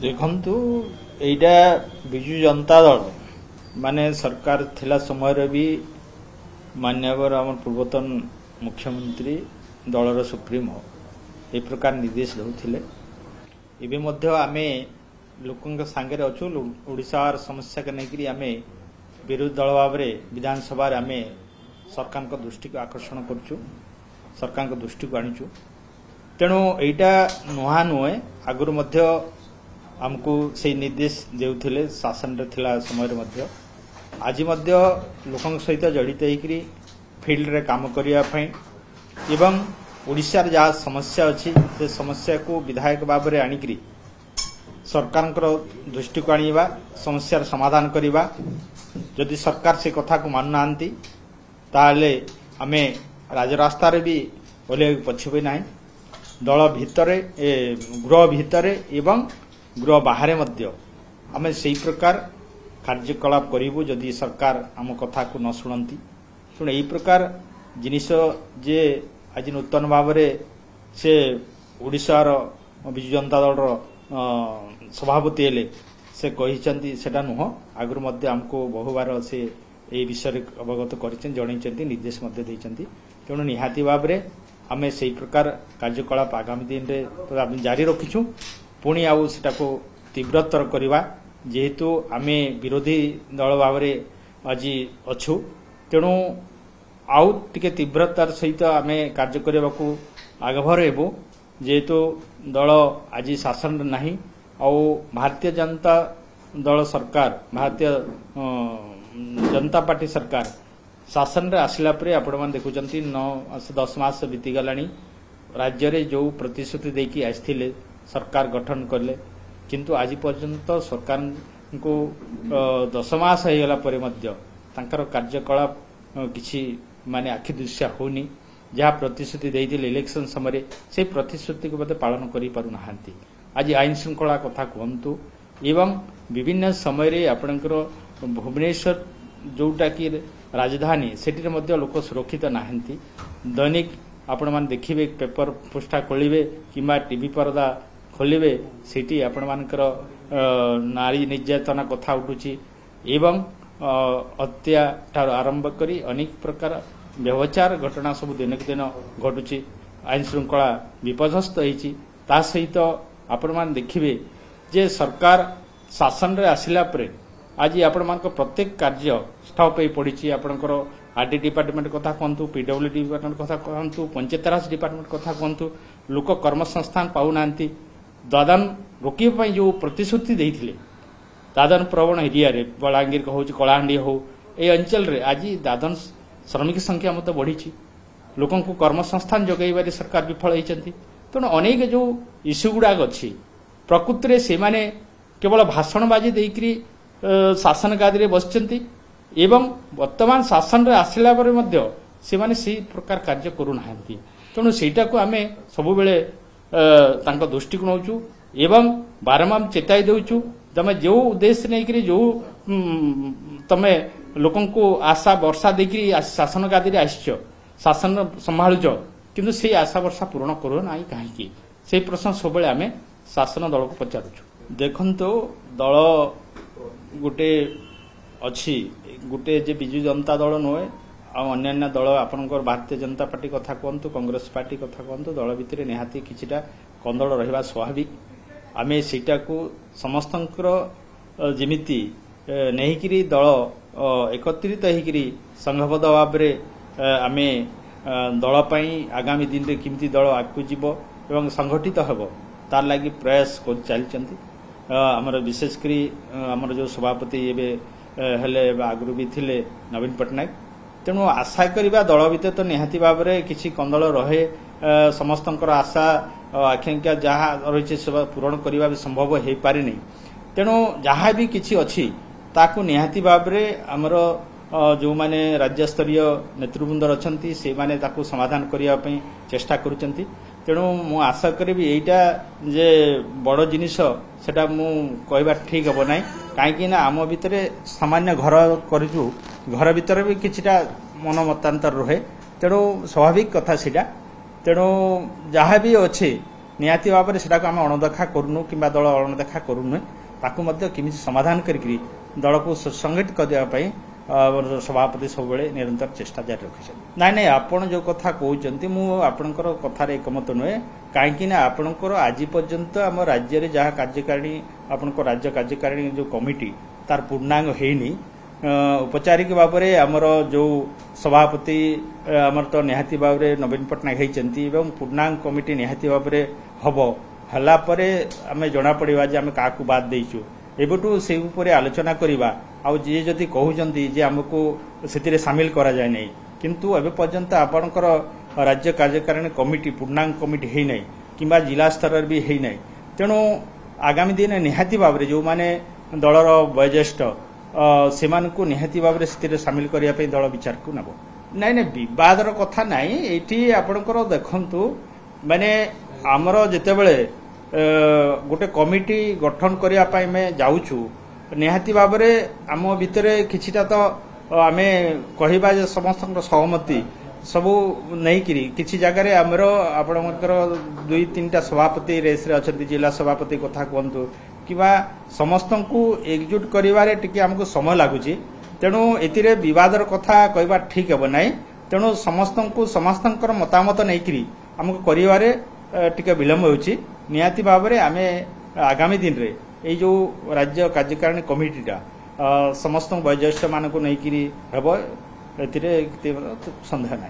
देखंतु एइटा बिजु जनता दल माने सरकार थिला समय भी मान्यवर आम पूर्वतन मुख्यमंत्री दलर सुप्रीमो ए प्रकार निर्देश दौथिले एबे मध्य आमे लोकंक सांगे अच्छु ओडिशार समस्या के नेकरी आमे विरोधी दल भाव विधानसभा आमे सरकार को दृष्टि को आकर्षण करछु सरकार को दृष्टि को आनिछु तेणु एइटा नुहा नुहे आगुर मध्य आमको से निर्देश देउथिले शासन रे थिला समय रे मध्य आज मध्य लोकंक सहित जड़ित होकरी फील्ड रे काम करिया पई एवं ओडिशार जहाँ समस्या अच्छी से समस्या को विधायक भाव में आनिकी सरकार दृष्टि को आनिबा समस्यार समाधान करिबा जदि सरकार से कथा को मानु नांती ताले आमे राजरास्ता रे भी ओले पछुबे नाही दल भितरे गृह भितरे एवं गृह बाहर मध्य आमे सही प्रकार कार्यकलाप करिबु जदि सरकार आम कथा को न शुणती शुण यही प्रकार जिनिस जे आज नूतन भाव से ओडिशार बिजु जनता दल सभापति हेले से कही सेटा नुह आगुरी मध्य आमको बहुबार से ए विषय अवगत कर जनई निर्देश तेणु निहाती भाव में आमे से प्रकार कार्यकलाप आगामी दिन में जारी रखीचु पुणी आउ सेटा को तीव्रतर करवा जेहेतु आमे विरोधी दल भाव आज अच्छु तेणु आउ टिके तीव्रतार सहित आमे कार्य करने को आगभर हेबु जेहेतु दल आज शासन नहीं आउ भारतीय जनता दल सरकार भारतीय जनता पार्टी सरकार शासन रे आसिला परे आपण मान देखुचंती 9-10 मास बीती गलानी राज्य रे जो प्रतिश्रुति देकी आस्थिले सरकार गठन करले किंतु आज पर्यंत सरकार को 10 मास हो गला परे मध्य तांकर कार्यकलाप किछि माने आखि दृश्य होनी जहाँ प्रतिश्रुति देइथिले इलेक्शन समय से प्रतिश्रुति को पालन करि पारु नाहांती आज आईन श्रृंखला कथा कहतु एवं विभिन्न समय आपणकर भुवनेश्वर जोटा कि राजधानी सेठी मध्य लोक सुरक्षित नाहांती दैनिक आपण मान देखिबे पेपर पृष्ठा खोलिबे किंबा टीवी पर्दा खोलिबे सेठी आपण मानकर नारी निर्यातना कथा उठुची एवं हत्या ठार आरंभ करी अनेक प्रकार व्यवचार घटना सब दिनक दिन घटुची आईन श्रृंखला विपदस्त होईची ता सहित आपण मान देखिबे जे सरकार शासन रे आसिला परे आज आपण मान प्रत्येक कार्य स्टॉप हो पड़ी आपंकर आरडी डिपार्टमेंट कथा कहतु पीडब्ल्यूडी डिपार्टमेंट कथा कहतु पंचायतराज डिपार्टमेंट कथा कहतु लोक कर्मसंस्थान पाऊना दादन रोकने जो प्रतिश्रुति देते दादन प्रवण एरिया रे बलांगीर हो कलाहांडी हो ये अंचल रे आज दादन श्रमिक संख्या मत बढ़ी लोकों को कर्मसंस्थान जगैबारे सरकार विफल होती तेणु अनेक जो इश्यू गुड़ाक अच्छी प्रकृति में से माने केवल भाषणबाजी देकरी शासन गादी बसचंती एवं वर्तमान शासन रे आसिला परे मध्य से माने सी प्रकार कार्य करू नाहंती तेणु सेटा को आमे सब बेले तांको दृष्टि को नौचु एवं बारंबार चेताई देउचु तमे जो उद्देश्य नहीं करी जो तमे लोकन को आशा वर्षा देकरी शासन गादी रे आइछ शासन संभाळुछ किंतु से आशा वर्षा पूर्ण करू नाही काहे से प्रश्न सब बेले आमे शासन दल को पचारुछु देखंतो दल गोटे अच्छी गोटे जे बिजु जनता दल नुहे अन्य दल आपनकर भारतीय जनता पार्टी कथा कहतु कांग्रेस पार्टी कथा कहतु दल भितर निहाती किछिटा कंदल रहिबा स्वाभाविक आमे सेटा को समस्तंकर जेमिति नेहिकिरी दल एकत्रित होइकिरी संघबद्ध भाव में आमे दल पई आगामी दिन रे किमती दल आगु जीव एवं संगठित हेबो तार लागि प्रयास कर चलचंती आमर विशेषकरी आमर जो सभापति एबे हेले आगुरी भी थिले नवीन पट्टनायक तेणु आशा करवा दल भितर तो निहाती भाव में किसी कंदल रहे समस्तंकर आशा आकांक्षा जहाँ रही सब पूरण करने भी संभव हो पारे नहीं तेणु जहाँ भी किसी अच्छी ताकू निहाती भाव में आमर जो माने राज्य स्तरीय नेतृवृंद अच्छा से माने ताकू समाधान करने चेष्टा करुचंती तेणु मु आशा करी एटा जे बड़ जिनिस सेटा मु कहबा ठीक हम ना कहीं आम भितर सामान्य घर करूँ घर भितर भी किछिटा मन मतांतर रहे तेणु स्वाभाविक कथा सीटा तेणु जहाँ भी अच्छे निहाती भाव में सेटा आम अणदेखा करूनु कि दल अणदेखा करूनु ताकू केमी समाधान करी दल को संगठित करने सभापति सब निरंतर चेष्टा जारी रखी ना ना आपण जो कथा कहते मुझर कथार एकमत नुहे कहीं आपणकर आज पर्यंत आम राज्य जहाँ कार्यकारिणी आपण राज्य कार्यकारिणी जो कमिटी तार पूर्णांग होनी औपचारिक भाव में आमर जो सभापति आमर तो निहाती भाव में नवीन पट्टनायक होती पूर्णांग कमिटी निहाती भाव में हम हलापर आम जना पड़ा जे आम क्या बाद देचु एबटू से ऊपर आलोचना करवा आउ जी जदि कहते जे आमको से सामिल करा जाए नहीं किंतु एबे पर्यंत आपणकर राज्य कार्यकारिणी कमिटी पूर्णांग कमिटी है नहीं किंबा जिला स्तर भी है नहीं तेणु आगामी दिन निहाती भाव में जो माने दलर वयोज्येष्ठ से निहाती भाव में सामिल करने दल विचार को नब नाई ना बदर कथा नाई ये आपणकर देखु माने आमर जितेबले गोटे कमिटी गठन करने जाऊँ निहाती भाव में आम भितर किछिटा तो आम कहवा समस्त सहमति सबू नहीं किसी जगह आमर आपणकर 2-3टा सभापति रेस अच्छा जिला सभापति कथा कहतु कि समस्त को एकजुट करिवारे टिके आमको समय लगुच तेणु ए बदर कथा कहवा ठीक हे ना तेणु समस्त को समस्त मतामत नहीं आमको करिवारे टिके विलम्ब होची निहाती भाव में आम आगामी दिन रे ये जो राज्य कार्यकारिणी कमिटीटा समस्त वयोज्येष्ठ मान को नहीं हेब ए सन्देह ना।